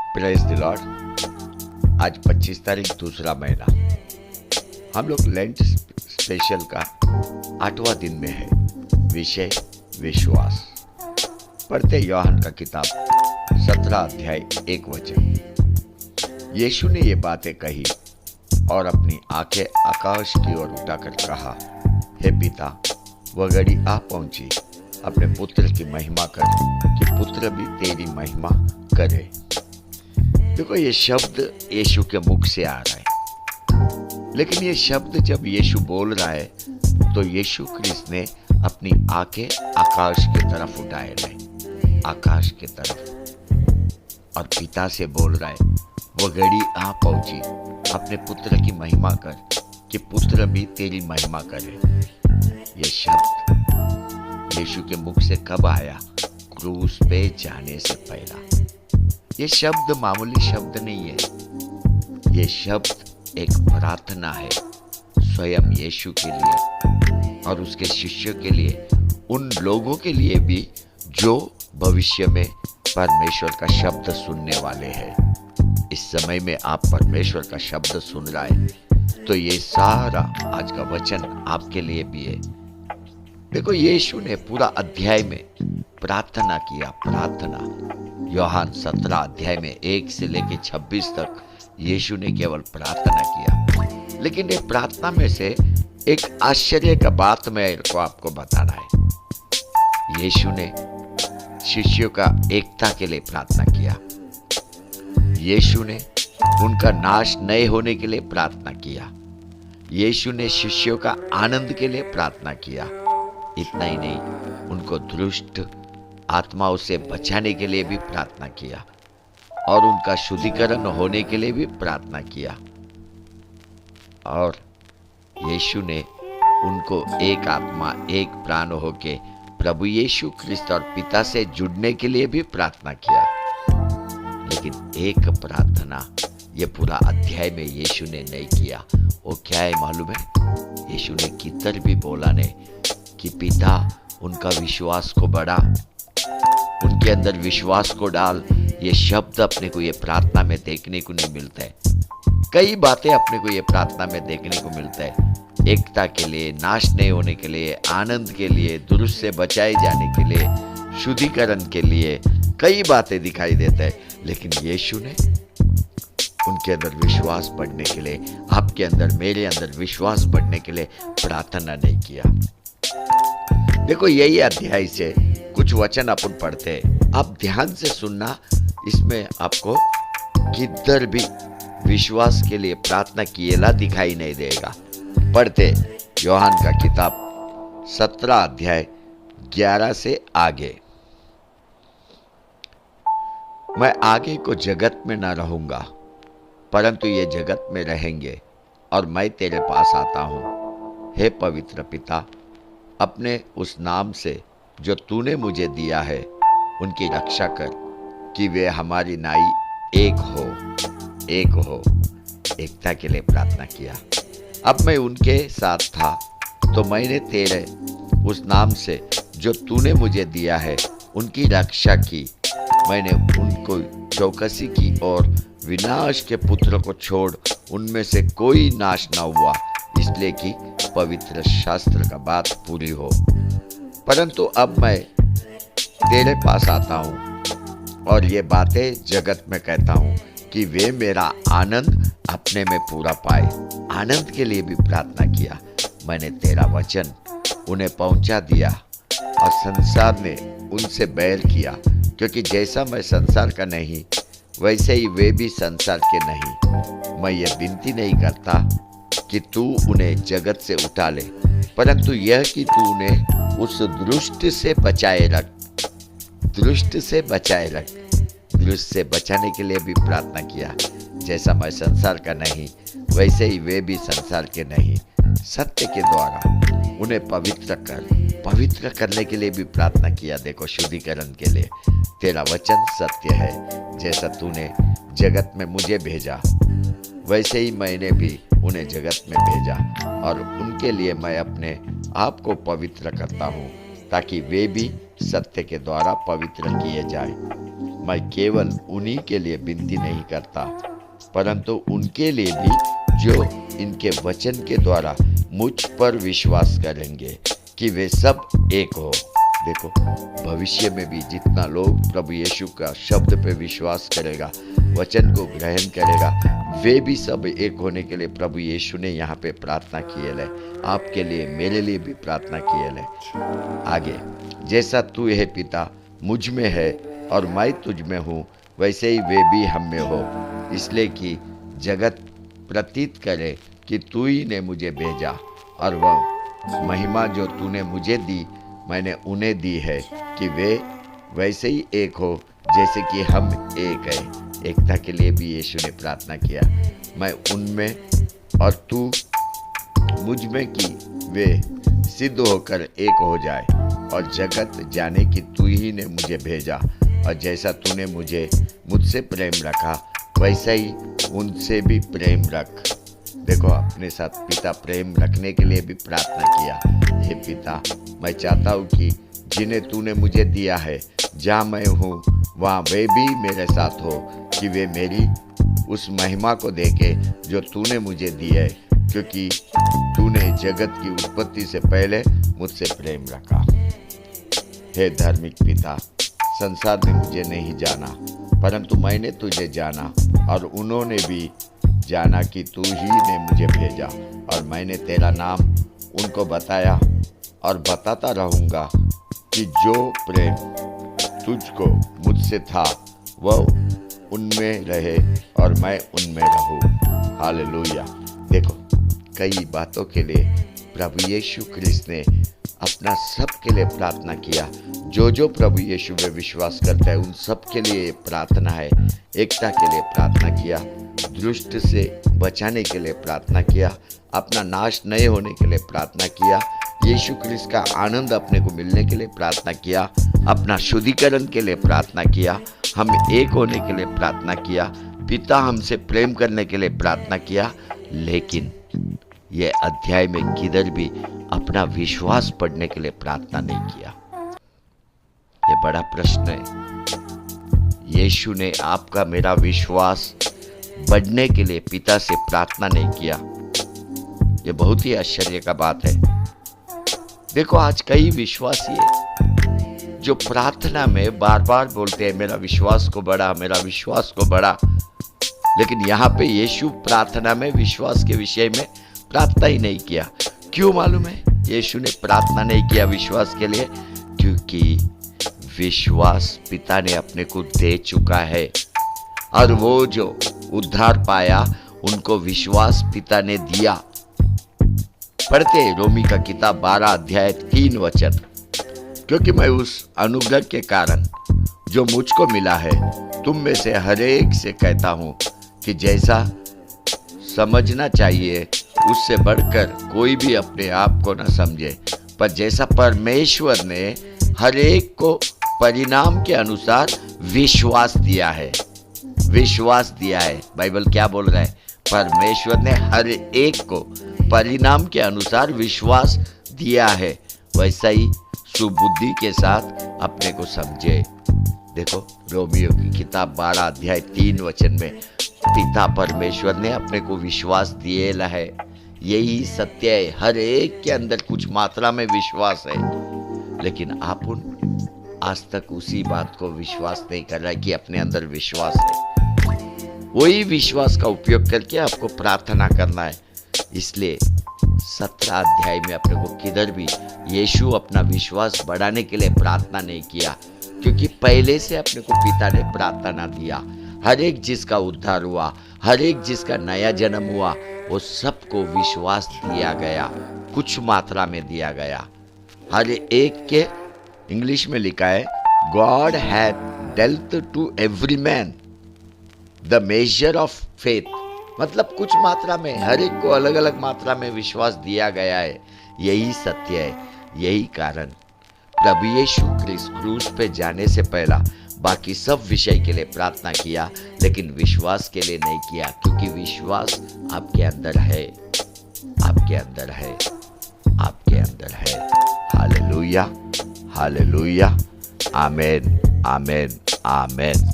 Praise the Lord. आज 25 तारीख दूसरा महीना, हम लोग लेंट स्पेशल का 8वां दिन में है। विषय विश्वास। पढ़ते यूहन्ना का किताब 17 अध्याय 1 वचन। यीशु ने ये बातें कही और अपनी आंखें आकाश की ओर उठाकर कहा, हे पिता, वह घड़ी आ पहुंची, अपने पुत्र की महिमा कर कि पुत्र भी तेरी महिमा करे। देखो, ये शब्द यीशु के मुख से आ रहा है, लेकिन ये शब्द जब यीशु बोल रहा है तो यीशु क्रिस्त ने अपनी आंखें आकाश की तरफ उठाए रहे, आकाश की तरफ, और पिता से बोल रहा है, वो घड़ी आ पहुंची, अपने पुत्र की महिमा कर कि पुत्र भी तेरी महिमा करे। ये शब्द यीशु के मुख से कब आया? क्रूस पे जाने से पहला। ये शब्द मामूली शब्द नहीं है, ये शब्द एक प्रार्थना है स्वयं यीशु के लिए और उसके शिष्यों के लिए, उन लोगों के लिए भी जो भविष्य में परमेश्वर का शब्द सुनने वाले हैं। इस समय में आप परमेश्वर का शब्द सुन रहा है तो ये सारा आज का वचन आपके लिए भी है। देखो, यीशु ने पूरा अध्याय में प्रार्थना किया। प्रार्थना यूहन्ना 17 अध्याय में 1 से लेकर 26 तक यीशु ने केवल प्रार्थना किया। लेकिन ये प्रार्थना में से एक आश्चर्य का बात मैं को आपको बताना है। यीशु ने शिष्यों का एकता के लिए प्रार्थना किया। यीशु ने उनका नाश नहीं होने के लिए प्रार्थना किया। यीशु ने शिष्यों का आनंद के लिए प्रार्थना किया। इतना ही नहीं, उनको दुष्ट आत्माओं से बचाने के लिए भी प्रार्थना किया और उनका शुद्धिकरण होने के लिए भी प्रार्थना किया। और यीशु ने उनको एक आत्मा एक प्राण होके प्रभु यीशु ख्रिस्त और पिता से जुड़ने के लिए भी प्रार्थना किया। लेकिन एक प्रार्थना ये पूरा अध्याय में यीशु ने नहीं किया। वो क्या है मालूम है? यीशु ने किधर भी बोला नहीं कि पिता उनका विश्वास को बढ़ा, उनके अंदर विश्वास को डाल। ये शब्द अपने को ये प्रार्थना में देखने को नहीं मिलता है। कई बातें अपने को ये प्रार्थना में देखने को मिलता है। एकता के लिए, नाश नहीं होने के लिए, आनंद के लिए, दुरुस्त से बचाए जाने के लिए, शुद्धिकरण के लिए कई बातें दिखाई देता है। लेकिन यीशु ने उनके अंदर विश्वास बढ़ने के लिए, आपके अंदर, मेरे अंदर विश्वास बढ़ने के लिए प्रार्थना नहीं किया। देखो, यही अध्याय से कुछ वचन अपन पढ़ते हैं। आप ध्यान से सुनना, इसमें आपको किधर भी विश्वास के लिए प्रार्थना किएला दिखाई नहीं देगा। पढ़ते यूहन्ना का किताब 17 अध्याय 11 से आगे। मैं आगे को जगत में न रहूंगा, परंतु ये जगत में रहेंगे, और मैं तेरे पास आता हूं। हे पवित्र पिता, अपने उस नाम से जो तूने मुझे दिया है उनकी रक्षा कर कि वे हमारी नाई एक हो, एक हो। एकता के लिए प्रार्थना किया। अब मैं उनके साथ था तो मैंने तेरे उस नाम से जो तूने मुझे दिया है उनकी रक्षा की। मैंने उनको चौकसी की और विनाश के पुत्र को छोड़ उनमें से कोई नाश न हुआ, इसलिए कि पवित्र शास्त्र का बात पूरी हो। परंतु अब मैं तेरे पास आता हूँ और ये बातें जगत में कहता हूँ कि वे मेरा आनंद अपने में पूरा पाए। आनंद के लिए भी प्रार्थना किया। मैंने तेरा वचन उन्हें पहुँचा दिया और संसार ने उनसे बैर किया, क्योंकि जैसा मैं संसार का नहीं वैसे ही वे भी संसार के नहीं। मैं ये विनती नहीं करता कि तू उन्हें जगत से उठा ले, परंतु यह कि तू उन्हें उस दुष्ट से बचाए रख। दुष्ट से बचाए रख। दुष्ट से बचाने के लिए भी प्रार्थना किया। जैसा मैं संसार का नहीं वैसे ही वे भी संसार के नहीं। सत्य के द्वारा उन्हें पवित्र कर। पवित्र करने के लिए भी प्रार्थना किया। देखो, शुद्धिकरण के लिए। तेरा वचन सत्य है। जैसा तूने जगत में मुझे भेजा वैसे ही मैंने भी उन्हें जगत में भेजा, और उनके लिए मैं अपने आप को पवित्र करता हूँ ताकि वे भी सत्य के द्वारा पवित्र किए जाए। मैं केवल उन्हीं के लिए विनती नहीं करता, परंतु उनके लिए भी जो इनके वचन के द्वारा मुझ पर विश्वास करेंगे कि वे सब एक हो। देखो, भविष्य में भी जितना लोग प्रभु यीशु का शब्द पे विश्वास करेगा, वचन को ग्रहण करेगा, वे भी सब एक होने के लिए प्रभु यीशु ने यहाँ पे प्रार्थना की है। आपके लिए, मेरे लिए भी प्रार्थना की है। आगे, जैसा तू है पिता मुझ में है और मैं तुझ में हूँ, वैसे ही वे भी हम में हो, इसलिए कि जगत प्रतीत करे कि तू ही ने मुझे भेजा, और वह महिमा जो तूने मुझे दी मैंने उन्हें दी है, कि वे वैसे ही एक हो जैसे कि हम एक हैं। एकता के लिए भी यीशु ने प्रार्थना किया, मैं उनमें और तू मुझ में, कि वे सिद्ध होकर एक हो जाए और जगत जाने कि तू ही ने मुझे भेजा, और जैसा तूने मुझसे प्रेम रखा वैसा ही उनसे भी प्रेम रख। देखो, अपने साथ पिता प्रेम रखने के लिए भी प्रार्थना किया। हे पिता, मैं चाहता हूँ कि जिन्हें तूने मुझे दिया है, जहाँ मैं हूँ वहाँ वे भी मेरे साथ हो, कि वे मेरी उस महिमा को देखे जो तूने मुझे दी है, क्योंकि तूने जगत की उत्पत्ति से पहले मुझसे प्रेम रखा। हे धार्मिक पिता, संसार ने मुझे नहीं जाना, परंतु मैंने तुझे जाना, और उन्होंने भी जाना कि तू ही ने मुझे भेजा, और मैंने तेरा नाम उनको बताया और बताता रहूँगा, कि जो प्रेम तुझको मुझसे था वह उनमें रहे और मैं उनमें रहूँ। हालेलुया। देखो, कई बातों के लिए प्रभु यीशु क्रिस्त ने अपना सब के लिए प्रार्थना किया। जो प्रभु यीशु में विश्वास करता है उन सब के लिए प्रार्थना है। एकता के लिए प्रार्थना किया, दुष्ट से बचाने के लिए प्रार्थना किया, अपना नाश नहीं होने के लिए प्रार्थना किया, यीशु क्रिस्त का आनंद अपने को मिलने के लिए प्रार्थना किया, अपना शुद्धिकरण के लिए प्रार्थना किया, हम एक होने के लिए प्रार्थना किया, पिता हमसे प्रेम करने के लिए प्रार्थना किया। लेकिन ये अध्याय में किधर भी अपना विश्वास बढ़ने के लिए प्रार्थना नहीं किया। ये बड़ा प्रश्न है। यीशु ने आपका मेरा विश्वास बढ़ने के लिए पिता से प्रार्थना नहीं किया। ये बहुत ही आश्चर्य का बात है। देखो, आज कई विश्वासी है जो प्रार्थना में बार बार बोलते हैं मेरा विश्वास को बढ़ा, मेरा विश्वास को बढ़ा, लेकिन यहाँ पे यीशु प्रार्थना में विश्वास के विषय में प्रार्थना ही नहीं किया। क्यों मालूम है यीशु ने प्रार्थना नहीं किया विश्वास के लिए? क्योंकि विश्वास पिता ने अपने को दे चुका है, और वो जो उद्धार पाया उनको विश्वास पिता ने दिया। पढ़ते हैं रोमी का किताब 12 अध्याय 3 वचन, क्योंकि मैं उस अनुग्रह के कारण जो मुझको मिला है तुम में से हर एक से कहता हूँ कि जैसा समझना चाहिए उससे बढ़कर कोई भी अपने आप को न समझे, पर जैसा परमेश्वर ने हर एक को परिणाम के अनुसार विश्वास दिया है। विश्वास दिया है। बाइबल क्या बोल रहा है? परमेश्वर ने हर एक को परिणाम के अनुसार विश्वास दिया है, वैसा ही सुबुद्धि के साथ अपने को समझे। देखो, रोमियो की किताब 12 अध्याय 3 वचन में पिता परमेश्वर ने अपने को विश्वास दिए है। यही सत्य है। हर एक के अंदर कुछ मात्रा में विश्वास है, लेकिन आप आज तक उसी बात को विश्वास नहीं कर रहा है कि अपने अंदर विश्वास है। वही विश्वास का उपयोग करके आपको प्रार्थना करना है। इसलिए 17 अध्याय में अपने को किधर भी यीशु अपना विश्वास बढ़ाने के लिए प्रार्थना नहीं किया, क्योंकि पहले से अपने को पिता ने प्रार्थना दिया। हर एक जिसका उद्धार हुआ, हर एक जिसका नया जन्म हुआ, वो सबको विश्वास दिया गया, कुछ मात्रा में दिया गया। हर एक के, इंग्लिश में लिखा है, God had dealt to every man the measure of faith, मतलब कुछ मात्रा में, हर एक को अलग अलग मात्रा में विश्वास दिया गया है। यही सत्य है। यही कारण प्रभु यीशु क्रिस्त क्रूस पे जाने से पहला बाकी सब विषय के लिए प्रार्थना किया, लेकिन विश्वास के लिए नहीं किया, क्योंकि विश्वास आपके अंदर है, आपके अंदर है, आपके अंदर है। हालेलुया, हालेलुया, आमेन, आमेन, आमेन।